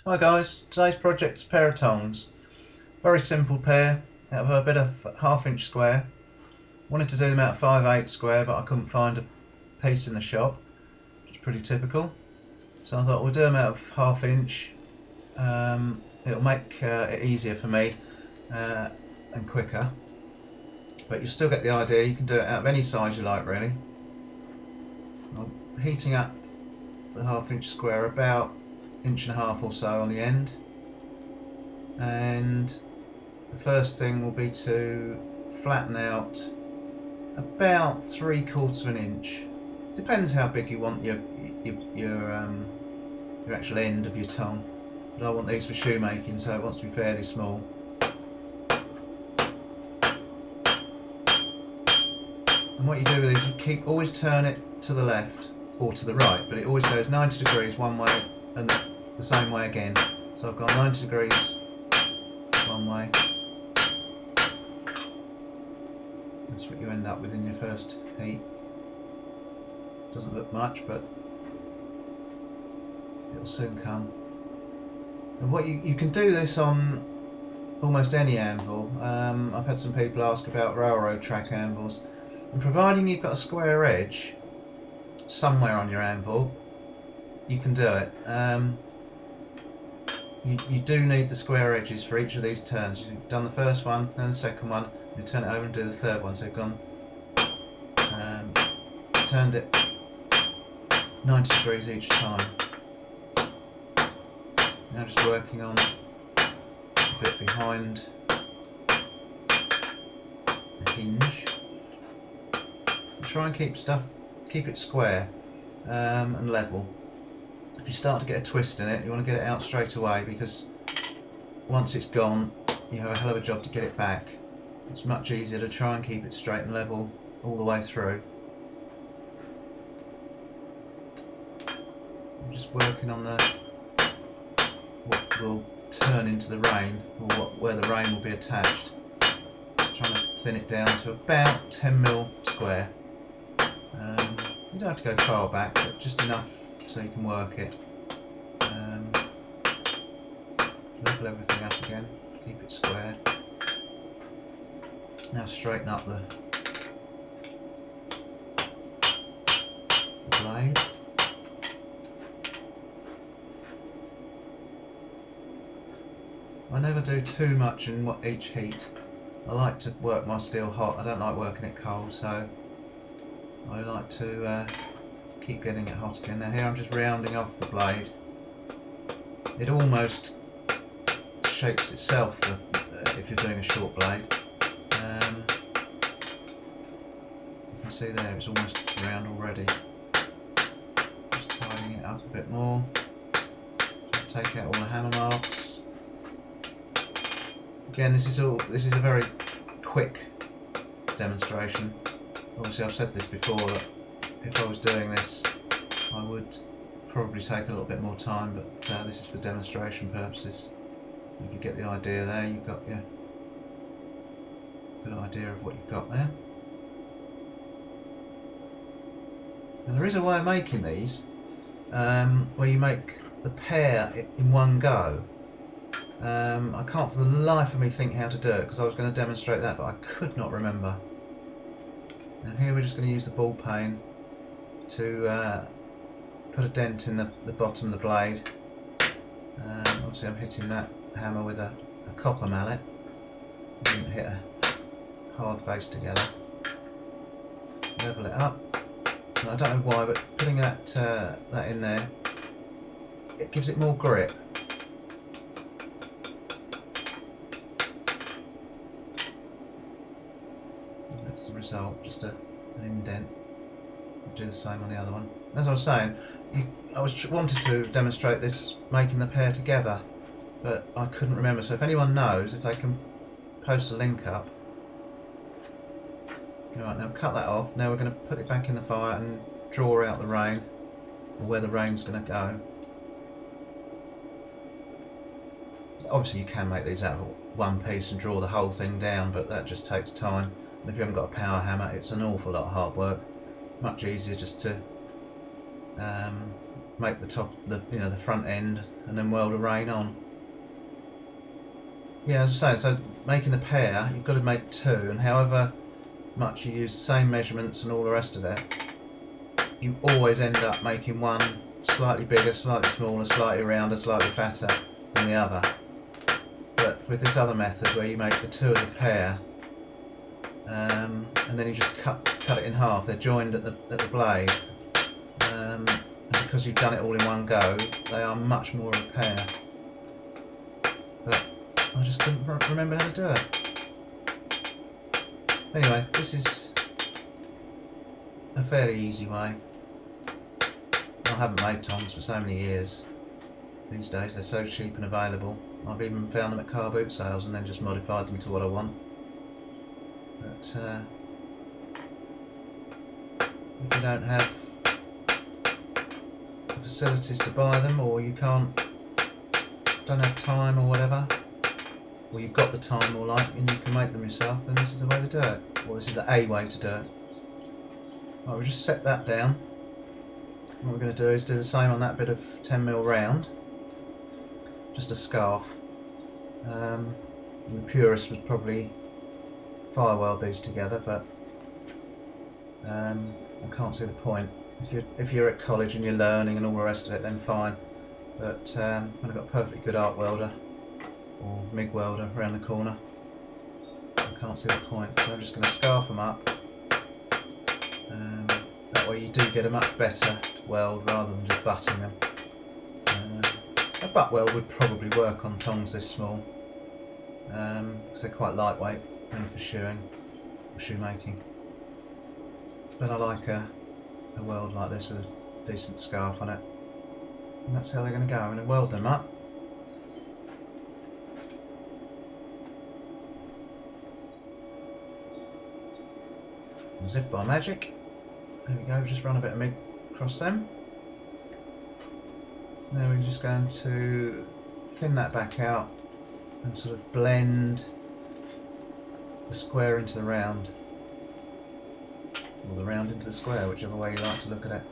Hi guys, today's project's a pair of tongs. Very simple pair, out of a bit of 1/2 inch square. Wanted to do them out of 5/8 square, but I couldn't find a piece in the shop, which is pretty typical. So I thought we'll do them out of 1/2 inch. It'll make it easier for me and quicker. But you'll still get the idea, you can do it out of any size you like really. I'm heating up the 1/2 inch square about 1.5 inches or so on the end, and the first thing will be to flatten out about 3/4 inch. Depends how big you want your actual end of your tongue, but I want these for shoemaking, so it wants to be fairly small. And what you do with these, you always turn it to the left or to the right, but it always goes 90 degrees one way and the same way again. So I've gone 90 degrees one way. That's what you end up with in your first heat. Doesn't look much, but it'll soon come. And what you can do this on almost any anvil. I've had some people ask about railroad track anvils, and providing you've got a square edge somewhere on your anvil, you can do it. You do need the square edges for each of these turns. You've done the first one, then the second one, you turn it over and do the third one. So you've gone, turned it 90 degrees each time. Now just working on a bit behind the hinge. Try and keep it square and level. If you start to get a twist in it, you want to get it out straight away, because once it's gone, you have a hell of a job to get it back. It's much easier to try and keep it straight and level all the way through. I'm just working on what will turn into the rein, or where the rein will be attached. Trying to thin it down to about 10mm square. You don't have to go far back, but just enough so you can work it. Level everything up again, keep it squared. Now straighten up the blade. I never do too much in each heat. I like to work my steel hot, I don't like working it cold, so I like to keep getting it hot again. Now here I'm just rounding off the blade. It almost shapes itself if you're doing a short blade. You can see there it's almost round already. Just tidying it up a bit more. Just take out all the hammer marks. Again, this is a very quick demonstration. Obviously I've said this before, that if I was doing this I would probably take a little bit more time, but this is for demonstration purposes. If you get the idea there, you've got your good idea of what you've got there. And there is a way of making these where you make the pair in one go. I can't for the life of me think how to do it, because I was going to demonstrate that, but I could not remember. And here we're just going to use the ball peen to put a dent in the bottom of the blade. Obviously I'm hitting that hammer with a copper mallet. I didn't hit a hard face together. Level it up. And I don't know why, but putting that in there, it gives it more grip. And that's the result, just an indent. I'll do the same on the other one. As I was saying, I wanted to demonstrate this making the pair together, but I couldn't remember, so if anyone knows, if they can post a link up. Alright, now cut that off. Now we're going to put it back in the fire and draw out the rein, or where the rein's going to go. Obviously you can make these out of one piece and draw the whole thing down, but that just takes time. And if you haven't got a power hammer, it's an awful lot of hard work. Much easier just to make the top, the front end, and then weld a rein on. Yeah, as I say, so making a pair, you've got to make two, and however much you use the same measurements and all the rest of it, you always end up making one slightly bigger, slightly smaller, slightly rounder, slightly fatter than the other. But with this other method where you make the two of the pair, and then you just cut it in half, they're joined at the blade, and because you've done it all in one go, they are much more of a pair. But I just couldn't remember how to do it. Anyway, this is a fairly easy way. I haven't made tongs for so many years. These days they're so cheap and available. I've even found them at car boot sales and then just modified them to what I want. But if you don't have the facilities to buy them, or you don't have time or whatever, or you've got the time more like and you can make them yourself, then this is the way to do it. Or this is a way to do it. Right, we'll just set that down. What we're going to do is do the same on that bit of 10mm round, just a scarf. And the purist would probably fire weld these together, but I can't see the point. If you're at college and you're learning and all the rest of it, then fine. But when I've got a perfectly good arc welder or MIG welder around the corner, I can't see the point. So I'm just going to scarf them up. That way you do get a much better weld rather than just butting them. A butt weld would probably work on tongs this small, because they're quite lightweight, only for shoeing or shoemaking. But I like a weld like this with a decent scarf on it. And that's how they're going to go. I'm going to weld them up. As if by magic. There we go, just run a bit of MIG across them. Now we're just going to thin that back out and sort of blend the square into the round. Or the round into the square, whichever way you like to look at it.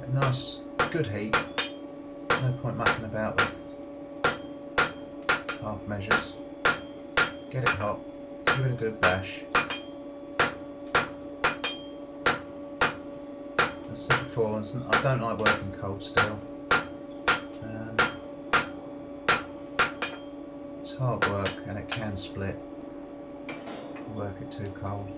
Get nice, good heat. No point mucking about with half measures. Get it hot, give it a good bash. As I said before, I don't like working cold steel. It's hard work and it can split if you work it too cold.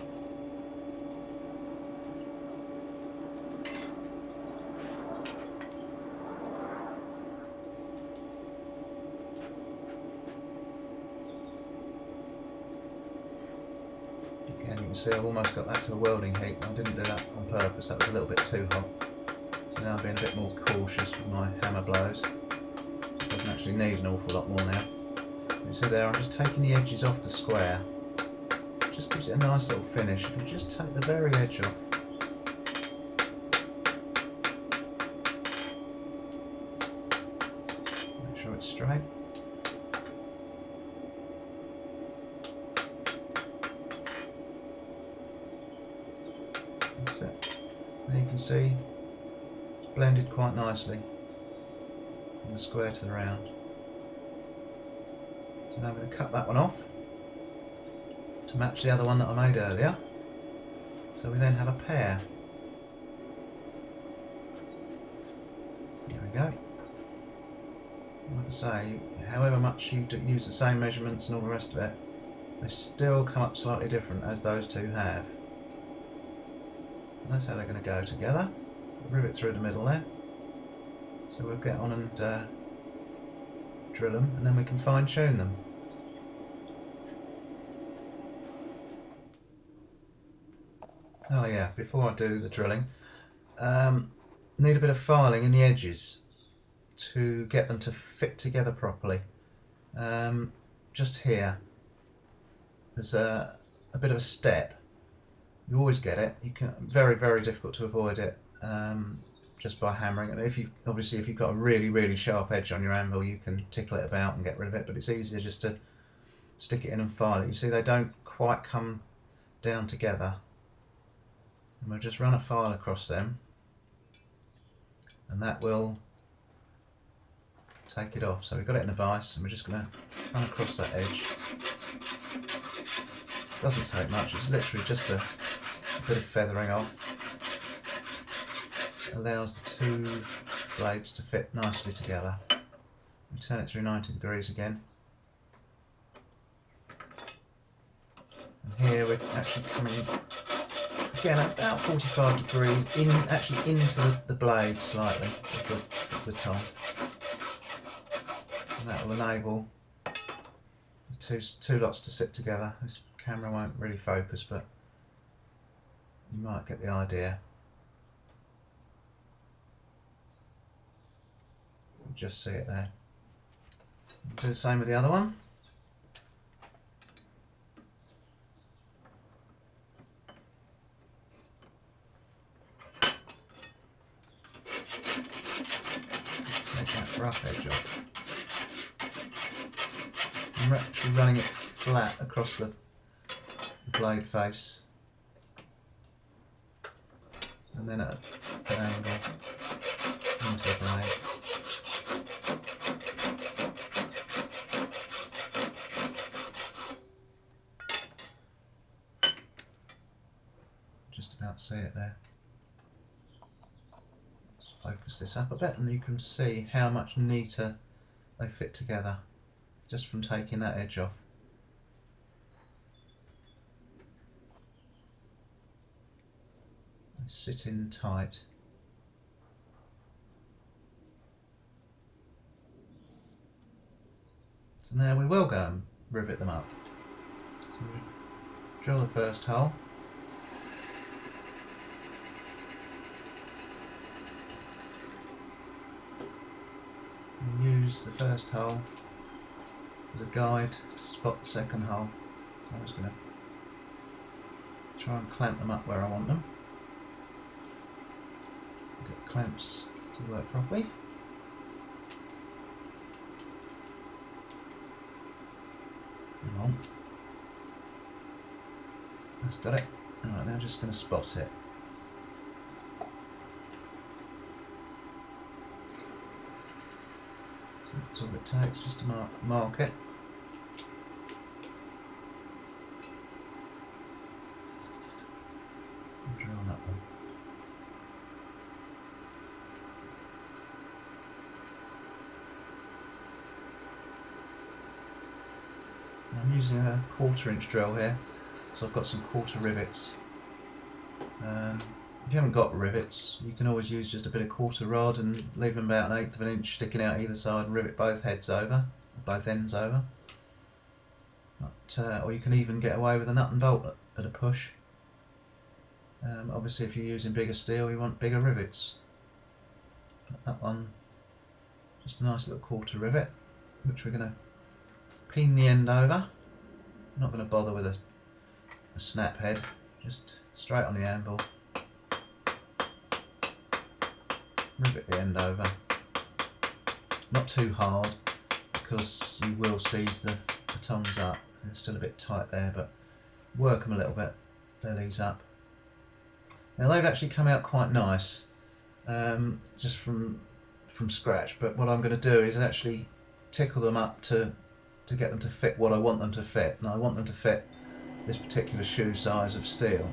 Again, you can see I've almost got that to a welding heat. I didn't do that on purpose, that was a little bit too hot. So now I'm being a bit more cautious with my hammer blows. It doesn't actually need an awful lot more now. You see there, I'm just taking the edges off the square. It just gives it a nice little finish. If you just take the very edge off. Make sure it's straight. That's it. There you can see it's blended quite nicely from the square to the round. So now I'm going to cut that one off to match the other one that I made earlier. So we then have a pair. There we go. Like I say, however much you use the same measurements and all the rest of it, they still come up slightly different as those two have. And that's how they're going to go together. Rivet through the middle there. So we'll get on and drill them, and then we can fine tune them. Oh yeah, before I do the drilling, need a bit of filing in the edges to get them to fit together properly. Just here, there's a bit of a step. You always get it. You can very difficult to avoid it just by hammering. And if you've got a really sharp edge on your anvil, you can tickle it about and get rid of it. But it's easier just to stick it in and file it. You see, they don't quite come down together, and we'll just run a file across them, and that will take it off. So we've got it in a vise, and we're just going to run across that edge. Doesn't take much, it's literally just a bit of feathering off. Allows the two blades to fit nicely together. We turn it through 90 degrees again. And here we're actually coming again about 45 degrees into the blade slightly of the tong. And that will enable the two lots to sit together. This camera won't really focus, but you might get the idea. You just see it there. Do the same with the other one. Take that rough edge off. I'm actually running it flat across the blade face, and then at an angle into the blade. Just about see it there. Let's focus this up a bit, and you can see how much neater they fit together just from taking that edge off. They sit in tight. So now we will go and rivet them up. So we drill the first hole. And use the first hole as a guide to spot the second hole. So I'm just going to try and clamp them up where I want them. Get the clamps to work properly. Hang on. That's got it. Alright, now just going to spot it. So that's all it takes, just to mark it. And drill that one. I'm using a 1/4 inch drill here, so I've got some quarter rivets. If you haven't got rivets, you can always use just a bit of quarter rod and leave them about 1/8 of an inch sticking out either side and rivet both heads over, or both ends over. Or you can even get away with a nut and bolt at a push. Obviously if you're using bigger steel you want bigger rivets. But that one, just a nice little quarter rivet, which we're going to pin the end over. I'm not going to bother with a snap head, just straight on the anvil. Rivet the end over. Not too hard, because you will seize the tongs up. They're still a bit tight there, but work them a little bit, they'll ease up. Now they've actually come out quite nice, just from scratch, but what I'm going to do is actually tickle them up to get them to fit what I want them to fit. And I want them to fit this particular shoe size of steel,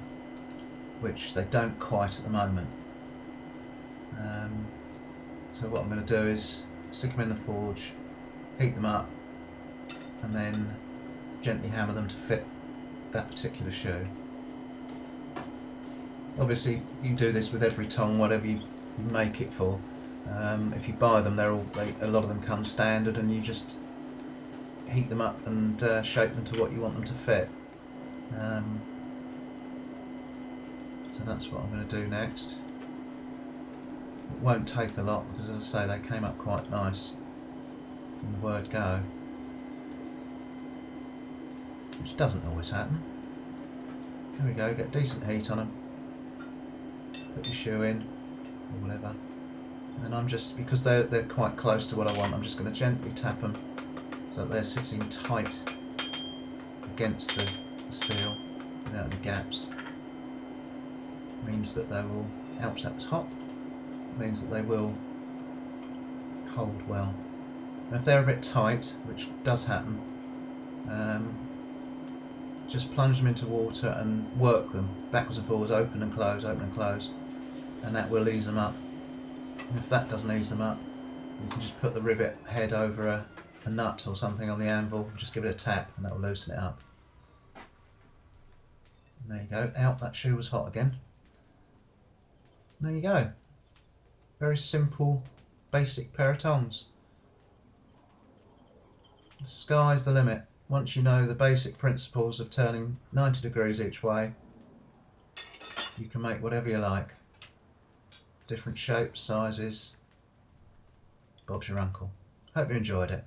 which they don't quite at the moment. So what I'm going to do is stick them in the forge, heat them up, and then gently hammer them to fit that particular shoe. Obviously you do this with every tong, whatever you make it for. If you buy them, a lot of them come standard, and you just heat them up and shape them to what you want them to fit. So that's what I'm going to do next. It won't take a lot, because as I say, they came up quite nice from the word go, which doesn't always happen. There we go, get decent heat on them, put your shoe in or whatever, and then I'm just, because they're quite close to what I want, I'm just going to gently tap them so that they're sitting tight against the steel without any gaps. Means that they will, ouch, that was hot, means that they will hold well. And if they're a bit tight, which does happen, just plunge them into water and work them backwards and forwards, open and close, and that will ease them up. And if that doesn't ease them up, you can just put the rivet head over a nut or something on the anvil and just give it a tap, and that will loosen it up. And there you go. Out, that shoe was hot again. And there you go. Very simple, basic pair of tongs. The sky's the limit. Once you know the basic principles of turning 90 degrees each way, you can make whatever you like. Different shapes, sizes. Bob's your uncle. Hope you enjoyed it.